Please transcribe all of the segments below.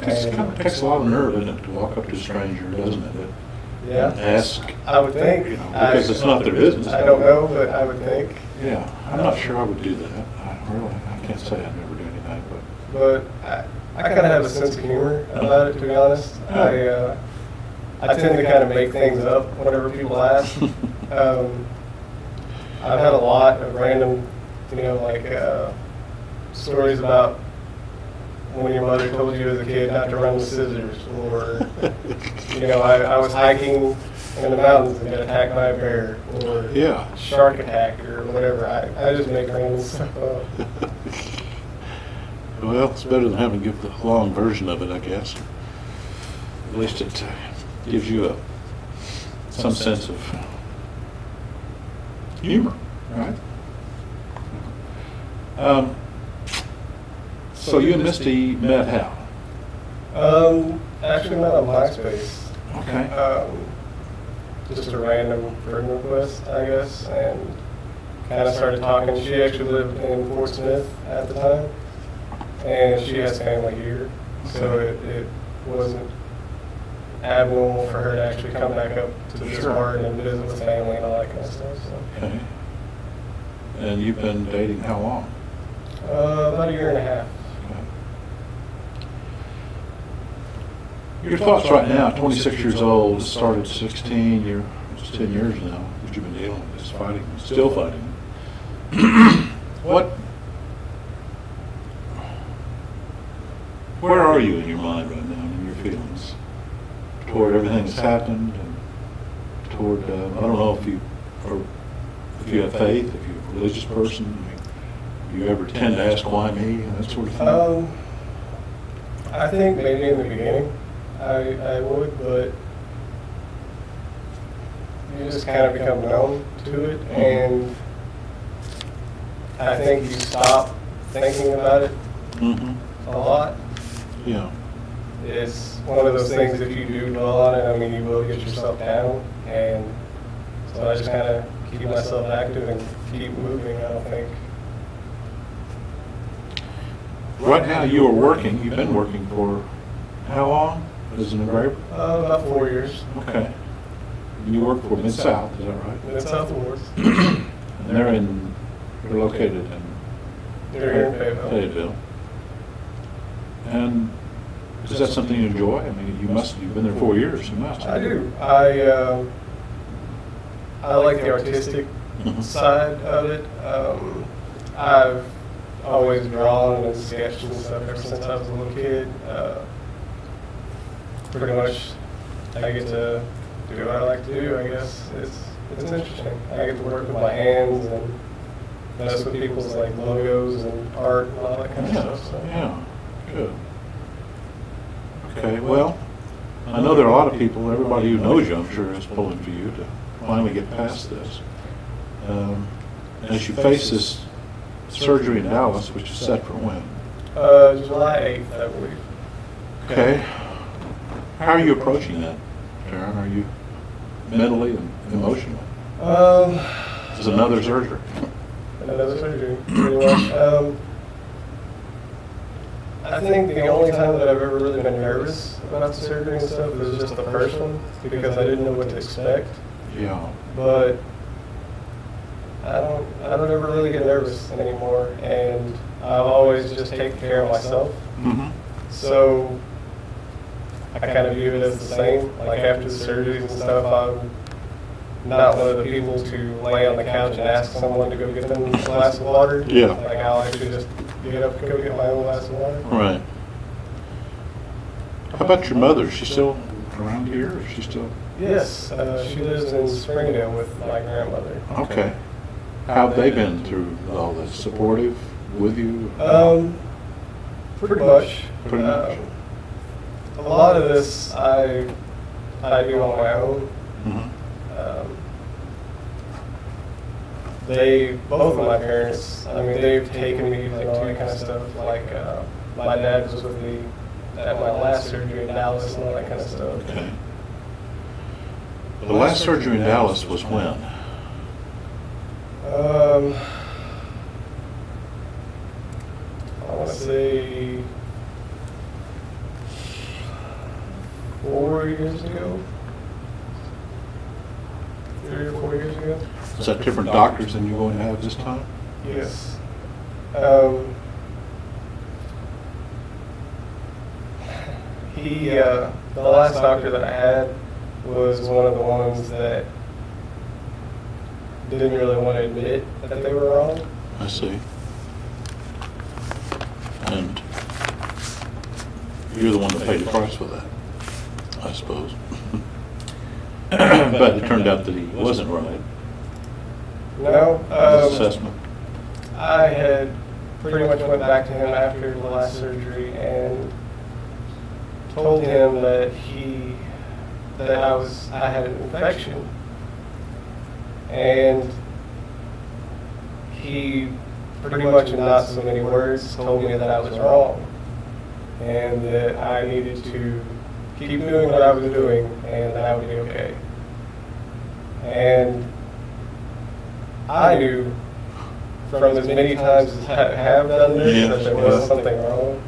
It kind of takes a lot of nerve, doesn't it, to walk up to a stranger, doesn't it? Yeah. And ask, I would think. you know, because it's not their business. I don't know, but I would think. Yeah, I'm not sure I would do that. I can't say I'd never do anything, but. But I kind of have a sense of humor about it, to be honest. I tend to kind of make things up whenever people ask. I've had a lot of random, like stories about when your mother told you as a kid not to run with scissors, or I was hiking in the mountains and got attacked by a bear, or Yeah. shark attack, or whatever. I just make random stuff up. Well, it's better than having to give the long version of it, I guess. At least it gives you some sense of humor, right? So you and Misty met how? Actually met on MySpace. Okay. Just a random friend request, I guess, and kind of started talking. She actually lived in Fort Smith at the time, and she has family here, so it wasn't abnormal for her to actually come back up to this Sure. part and visit with family and all that kind of stuff. So. Okay. And you've been dating how long? About a year and a half. Okay. Your thoughts right now, 26 years old, started at 16, you're it's 10 years now that you've been dealing with this fighting, still fighting. Where are you in your mind right now, in your feelings, toward everything that's happened, and toward, I don't know if you have faith, if you're a religious person, do you ever tend to ask why me, and that sort of thing? I think maybe in the beginning I would, but you just kind of become numb to it, and I think you stop thinking about it Mm-hmm. a lot. Yeah. It's one of those things, if you do dwell on it, I mean, you will get yourself down, and so I just kind of keep myself active and keep moving, I don't think. Right now you are working, you've been working for how long as an engraver? About 4 years. Okay. And you work for Mid-South, is that right? Mid-South Awards. And they're located in They're here in Fayetteville. Fayetteville. And is that something you enjoy? I mean, you've been there 4 years, you must. I do. I like the artistic side of it. I've always drawn and sketched and stuff ever since I was a little kid. Pretty much, I get to do what I like to do, I guess. It's interesting. I get to work with my hands and mess with people's like logos and art and all that kind of stuff. So. Yeah, good. Okay, well, I know there are a lot of people, everybody who knows you, I'm sure, is pulling for you to finally get past this. As you face this surgery in Dallas, which is set for when? July 8th, I believe. Okay. How are you approaching that, Darren? Are you mentally and emotionally? It's another surgery. Another surgery, pretty much. I think the only time that I've ever really been nervous about the surgery and stuff was just the first one, because I didn't know what to expect. Yeah. But I don't ever really get nervous anymore, and I've always just taken care of myself. Mm-hmm. So I kind of view it as the same. Like after the surgeries and stuff, I'm not one of the people to lay on the couch and ask someone to go get them a glass of water. Yeah. Like I'll actually just get up and go get my own glass of water. Right. How about your mother? Is she still around here, or is she still? Yes, she lives in Springdale with my grandmother. Okay. How have they been through all this? Supportive with you? Pretty much. Pretty much. A lot of this I do on my own. Mm-hmm. Both of my parents, I mean, they've taken me like all that kind of stuff. Like my dad was with me at my last surgery in Dallas and all that kind of stuff. Okay. The last surgery in Dallas was when? I want to say 4 years ago. 3 or 4 years ago. Is that different doctors than you're going to have this time? Yes. The last doctor that I had was one of the ones that didn't really want to admit that they were wrong. I see. And you're the one that paid the price for that, I suppose. But it turned out that he wasn't right. No. His assessment. I had pretty much went back to him after the last surgery and told him that I had an infection, and he pretty much in not so many words told me that I was wrong and that I needed to keep doing what I was doing and that I would be okay. And I knew from as many times as I have done this that there was something wrong.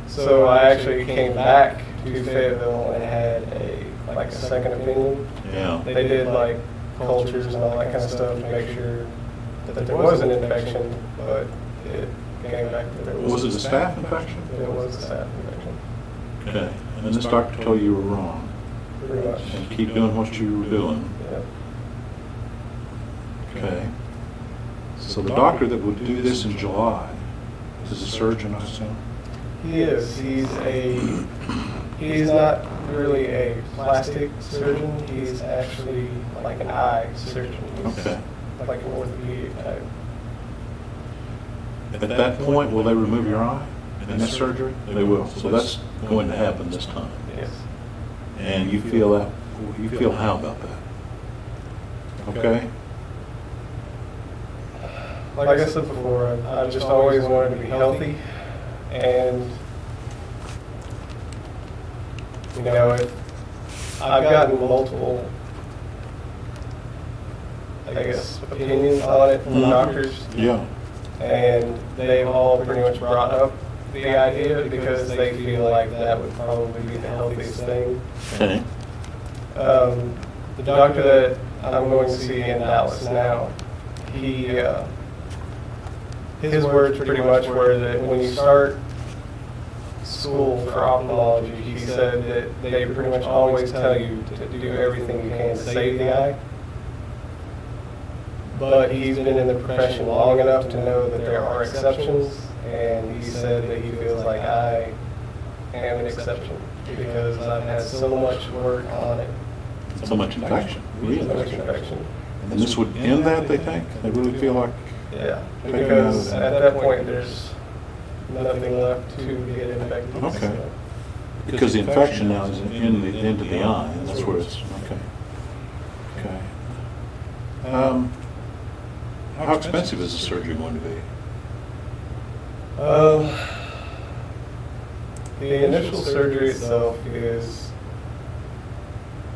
So I actually came back to Fayetteville and had a second opinion. Yeah. They did like cultures and all that kind of stuff to make sure that there was an infection, but it came back that there was. Was it a staph infection? It was a staph infection. Okay. And this doctor told you were wrong. Pretty much. And keep doing what you were doing. Yeah. Okay. So the doctor that would do this in July is a surgeon, I assume? He is. He's not really a plastic surgeon. He's actually like an eye surgeon. He's Okay. like an orthopedic type. At that point, will they remove your eye in this surgery? They will. So that's going to happen this time. Yes. And you feel how about that? Okay? Like I said before, I've just always wanted to be healthy, and I've gotten multiple, opinions on it from doctors. Yeah. And they've all pretty much brought up the idea because they feel like that would probably be the healthiest thing. Okay. The doctor that I'm going to see in Dallas now, his words pretty much were that when you start school for ophthalmology, he said that they pretty much always tell you to do everything you can to save the eye. But he's been in the profession long enough to know that there are exceptions, and he said that he feels like I am an exception because I've had so much work on it. So much infection. Really? So much infection. And this would end that, they think? They really feel like? Yeah, because at that point there's nothing left to get infected. Okay. So. Because the infection now is in the end of the eye, and that's where it's, okay. Okay. How expensive is the surgery going to be? The initial surgery itself is,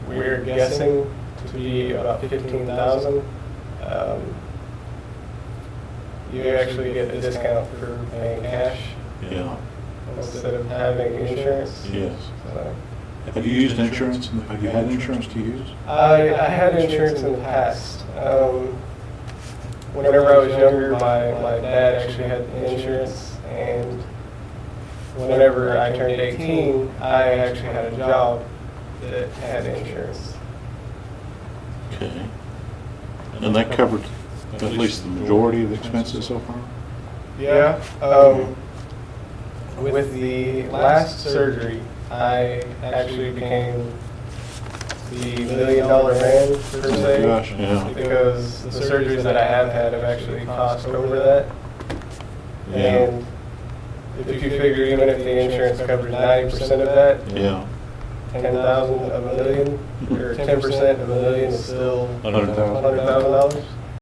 we're guessing to be about $15,000. You actually get a discount for paying cash Yeah. instead of having insurance. Yes. So, Have you used insurance? Have you had insurance to use? I had insurance in the past. Whenever I was younger, my dad actually had insurance, and whenever I turned 18, I actually had a job that had insurance. Okay. And that covered at least the majority of the expenses so far? Yeah. With the last surgery, I actually became the $1 million man, per se. Gosh, yeah. Because the surgeries that I have had have actually cost over that. Yeah. And if you figure even if the insurance covers 90% of that, Yeah. 10,000 of $1 million, or 10% of $1 million is still $100,000. $100,000.